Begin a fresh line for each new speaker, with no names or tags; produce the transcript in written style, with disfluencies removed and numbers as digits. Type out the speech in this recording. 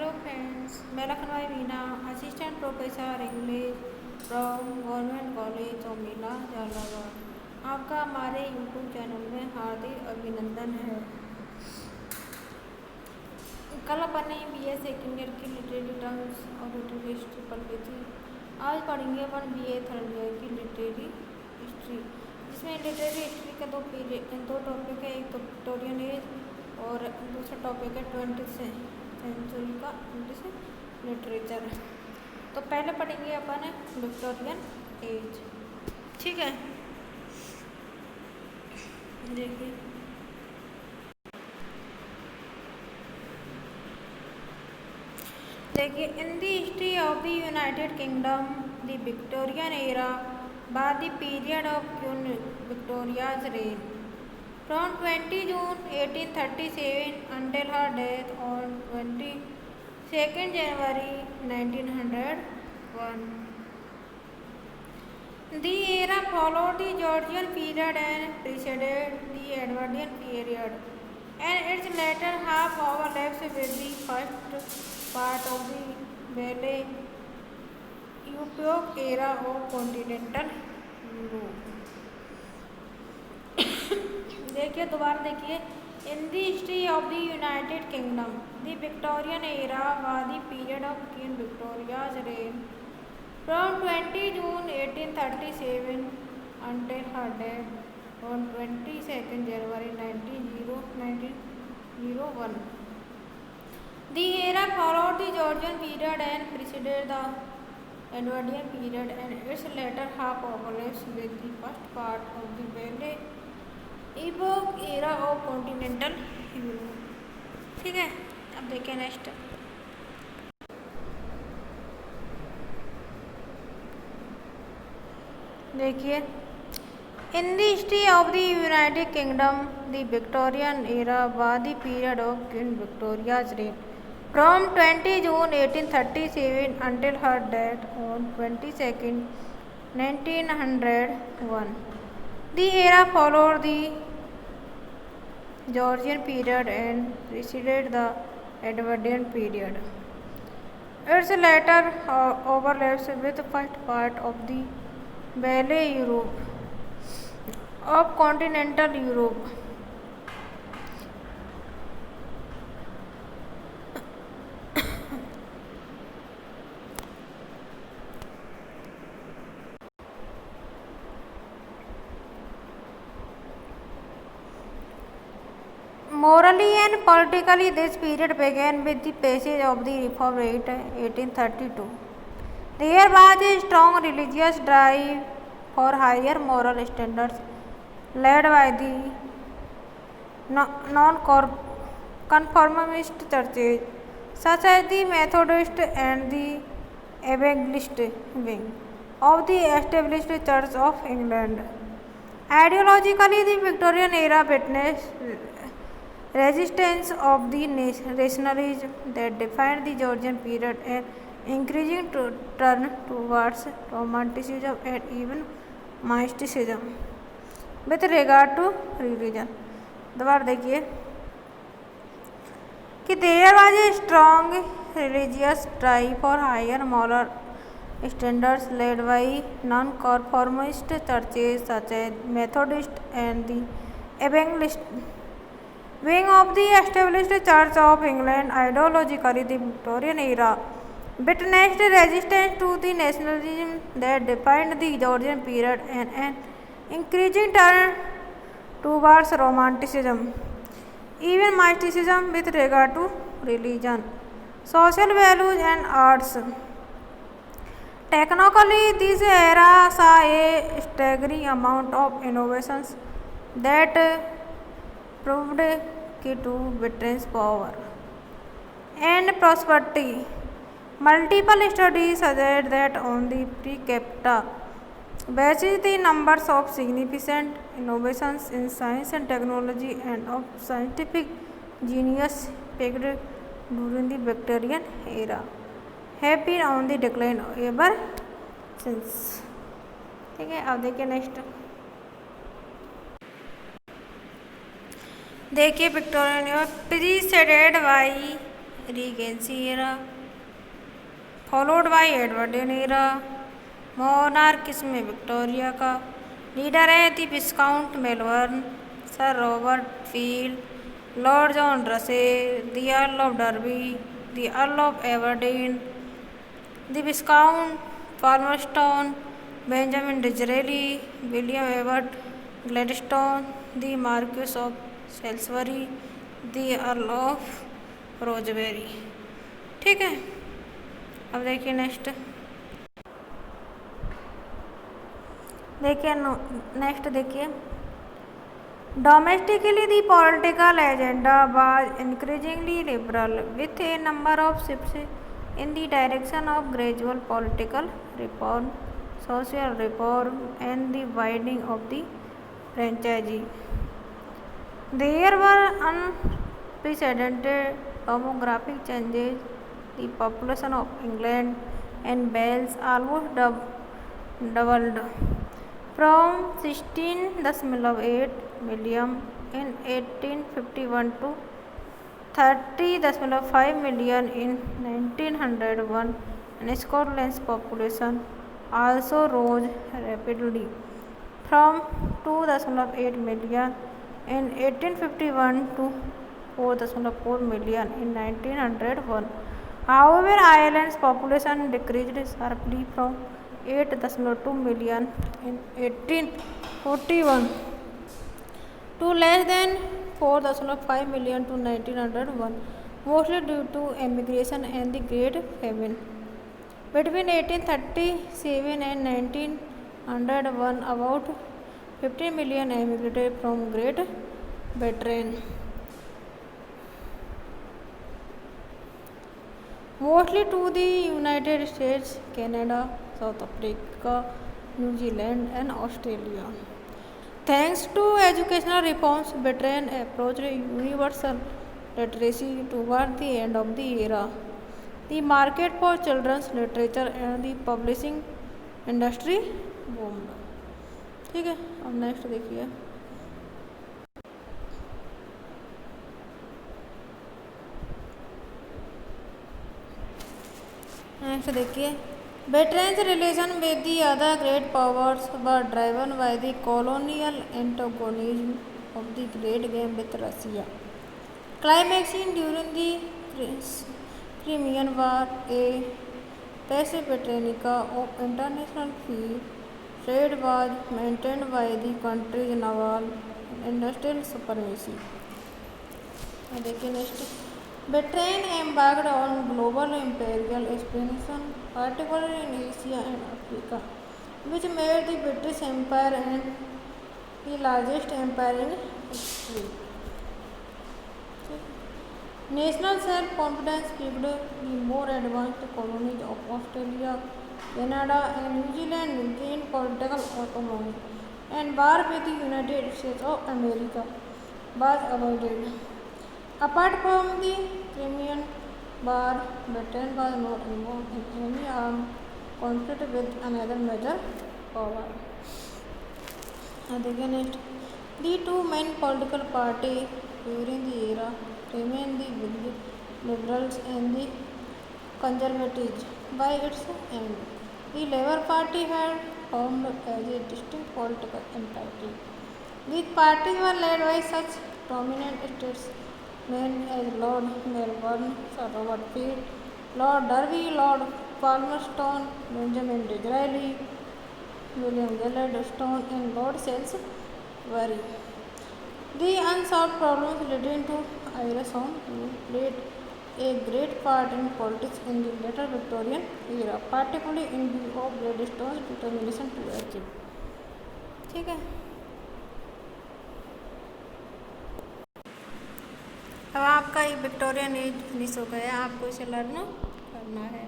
Hello friends, मैं Lucknow Meena, assistant professor English from government college Chaumila Jhalawar. आपका हमारे यूट्यूब चैनल में हार्दिक अभिनंदन है। कल अपन ने BA सेकेंड ईयर की लिटरेरी टर्म्स और लिटरेरी हिस्ट्री पढ़ ली थी। आज पढ़ेंगे अपन BA थर्ड ईयर की लिटरेरी हिस्ट्री, जिसमें लिटरेरी हिस्ट्री के दो टॉपिक है। एक तो विक्टोरियन एज और दूसरा टॉपिक है 20th सेंचुरी का इंग्लिश लिटरेचर। तो पहले पढ़ेंगे अपन विक्टोरियन एज, ठीक है। देखिए, in the history of the United Kingdom, the Victorian era was the period of Queen Victoria's reign from 20 June 1837 until her death on 22nd January 1901. The era followed the Georgian period and preceded the Edwardian period, and its latter half overlaps with the first part of the Belle Epoque era of continental Europe. देखिए, दोबारा देखिए। In the history of the United Kingdom, the Victorian era was the period of Queen Victoria's reign from 20 June 1837 until her death on 22nd January 1901. The era followed the Georgian period and preceded the Edwardian period, and its latter half overlaps with the first part of the Belle Epoque era of continental Europe. ठीक है, अब देखिए next. देखिए, in the history of the United Kingdom, the Victorian era was the period of Queen Victoria's reign from 20 June 1837 until her death on 22nd 1901. The era followed the Georgian period and preceded the Edwardian period. Its latter overlaps with the first part of the Belle Europe of continental Europe. Morally and politically, this period began with the passage of the Reform Act 1832. There was a strong religious drive for higher moral standards led by the non-conformist churches such as the Methodist and the Evangelist wing of the established Church of England. Ideologically, the Victorian era witnessed resistance of the rationalism that defined the Georgian period and increasing turn towards romanticism and even mysticism with regard to religion. दोबारा देखिए कि there was a strong religious drive for higher moral standards led by non-conformist churches such as Methodist and the Evangelist wing of the established Church of England. Ideologically, the Victorian era witnessed resistance to the nationalism that defined the Georgian period and an increasing turn towards romanticism, even mysticism with regard to religion, social values and arts. Technically, this era saw a staggering amount of innovations that proved key to Britain's power and prosperity. Multiple studies suggest that on the per capita basis, the numbers of significant innovations in science and technology and of scientific genius peaked during the Victorian era have been on the decline ever since. ठीक है, अब देखिए next. देखिए, Victorian era preceded by Regency era, followed by Edwardian era, monarchism में Victoria का। Leader है the Viscount Melbourne, Sir Robert Field, Lord John Russell, the Earl of Derby, the Earl of Aberdeen, the Viscount Palmerston, Benjamin Disraeli, William Ewart Gladstone, the Marquess of Salisbury, the Earl of Rosebery. ठीक है, अब देखिए next देखिए domestically the political agenda was increasingly liberal with a number of shifts in the direction of gradual political reform, social reform and the widening of the franchise. There were unprecedented demographic changes. The population of England and Wales almost doubled from 16.8 million in 1851 to 30.5 million in 1901, and Scotland's population also rose rapidly from 2.8 million in 1851 to 4.4 million in 1901. However, Ireland's population decreased sharply from 8.2 million in 1841 to less than 4.5 million to 1901, mostly due to emigration and the Great Famine. Between 1837 and 1901, about 15 million emigrated from Great Britain, mostly to the United States, Canada, South Africa, New Zealand and Australia. Thanks to educational reforms, Britain approached universal literacy toward the end of the era. The market for children's literature and the publishing industry boomed. ठीक है, अब next देखिए Britain's relation with the other great powers were driven by the colonial antagonism of the Great Game with Russia, climaxing during the Crimean War. A passive Britannica of international free trade was maintained by the country's naval and industrial supremacy. देखिए next Britain embarked on global imperial expansion, particularly in Asia and Africa, which made the British Empire and the largest empire in history. National self-confidence peaked. The more advanced colonies of Australia, Canada and New Zealand gained political autonomy, and war with the United States of America was avoided. Apart from the Crimean War, Britain was not involved in any armed conflict with another major power. Next, the two main political parties during the era remained the Liberals and the Conservatives. By its end, the Labour Party had formed as a distinct political entity. These parties were led by such prominent statesmen as Lord Melbourne, Sir Robert Peel, Lord Derby, Lord Palmerston, Benjamin Disraeli, William Gladstone and Lord Salisbury. The unsolved problems leading to Irish Home Rule played a great part in politics in the later Victorian era, particularly in view of Gladstone's determination to achieve. ठीक है, अब आपका ये Victorian age finish हो गया, आपको इसे learn करना है।